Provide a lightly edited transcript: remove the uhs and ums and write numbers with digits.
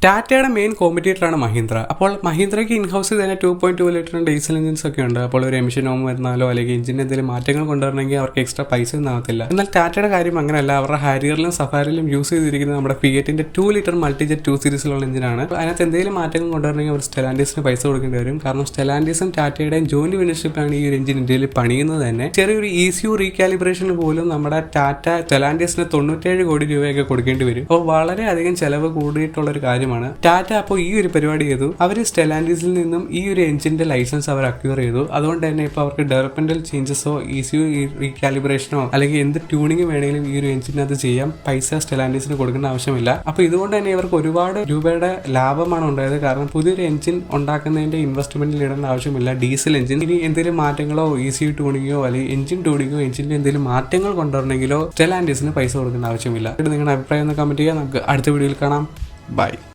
ടാറ്റയുടെ മെയിൻ കോമ്പറ്റീറ്ററാണ് മഹീന്ദ്ര. അപ്പോൾ മഹീന്ദ്രയ്ക്ക് ഇൻഹൗസിൽ തന്നെ 2.2 ലിറ്റർ ഡീസൽ എഞ്ചിൻസ് ഒക്കെ ഉണ്ട്. അപ്പോൾ ഒരു എമിഷൻ നോം വരുന്നാലോ അല്ലെങ്കിൽ എഞ്ചിന് എന്തെങ്കിലും മാറ്റങ്ങൾ കൊണ്ടുവരണമെങ്കിൽ അവർക്ക് എക്സ്ട്രാ പൈസ ഒന്നും ആവത്തില്ല. എന്നാൽ ടാറ്റയുടെ കാര്യം അങ്ങനെയല്ല. അവരുടെ ഹാരിയറിലും സഫാരിയിലും യൂസ് ചെയ്തിരിക്കുന്നത് നമ്മുടെ ഫിയറ്റിന്റെ 2 ലിറ്റർ മൾട്ടിജെറ്റ് 2 സീരീസിലുള്ള എഞ്ചിനാണ്. അതിനകത്ത് എന്തെങ്കിലും മാറ്റങ്ങൾ കൊണ്ടുവരണമെങ്കിൽ അവർ സ്റ്റെലാൻഡിസിന് പൈസ കൊടുക്കേണ്ടി വരും. കാരണം സ്റ്റെലാൻഡിസും ടാറ്റയുടെയും ജോയിന്റ് വെഞ്ചർഷിപ്പിലാണ് ഈ ഒരു എഞ്ചിൻ ഇന്ത്യയിൽ പണിയുന്നത് തന്നെ. ചെറിയൊരു ECU റീകാലിബ്രേഷന് പോലും നമ്മുടെ ടാറ്റ സ്റ്റെലാൻഡിസിന് 97 കോടി രൂപയൊക്കെ കൊടുക്കേണ്ടി വരും. അപ്പോൾ വളരെയധികം ചെലവ് കൂടിയിട്ടുള്ള ഒരു കാര്യമാണ്. ടാറ്റ അപ്പോൾ ഈ ഒരു പരിപാടി ചെയ്തു. അവർ സ്റ്റെലാൻഡിസിൽ നിന്നും ഈ ഒരു എഞ്ചിന്റെ ലൈസൻസ് അവർ അക്വയർ ചെയ്തു. അതുകൊണ്ട് തന്നെ ഇപ്പോൾ അവർക്ക് ഡെവലപ്മെന്റൽ ചേഞ്ചസോ ECU റീകാലിബ്രേഷനോ അല്ലെങ്കിൽ എന്ത് ട്യൂണിംഗ് വേണമെങ്കിലും ഈ ഒരു എഞ്ചിനകത്ത് ചെയ്യാം. പൈസ സ്റ്റെലാൻഡിസിന് കൊടുക്കേണ്ട ആവശ്യമില്ല. അപ്പോൾ ഇതുകൊണ്ട് തന്നെ ഇവർക്ക് ഒരുപാട് രൂപയുടെ ലാഭമാണ് ഉണ്ടായത്. കാരണം പുതിയൊരു എഞ്ചിൻ ഉണ്ടാക്കുന്നതിന്റെ ഇൻവെസ്റ്റ്മെന്റിൽ ഇടേണ്ട ആവശ്യമില്ല. ഡീസൽ എഞ്ചിൻ ഇനി എന്തെങ്കിലും മാറ്റങ്ങളോ ECU ട്യൂണിങ്ങോ അല്ലെങ്കിൽ എഞ്ചിൻ ട്യൂണിങ്ങോ എഞ്ചിന്റെ എന്തെങ്കിലും മാറ്റങ്ങൾ കൊണ്ടുവരണമെങ്കിലോ സ്റ്റെലാൻഡിസിന് പൈസ കൊടുക്കേണ്ട ആവശ്യമില്ല. നിങ്ങളുടെ അഭിപ്രായം ഒന്ന് കമന്റ് ചെയ്യുക. നമുക്ക് അടുത്ത വീഡിയോയിൽ കാണാം. ബൈ.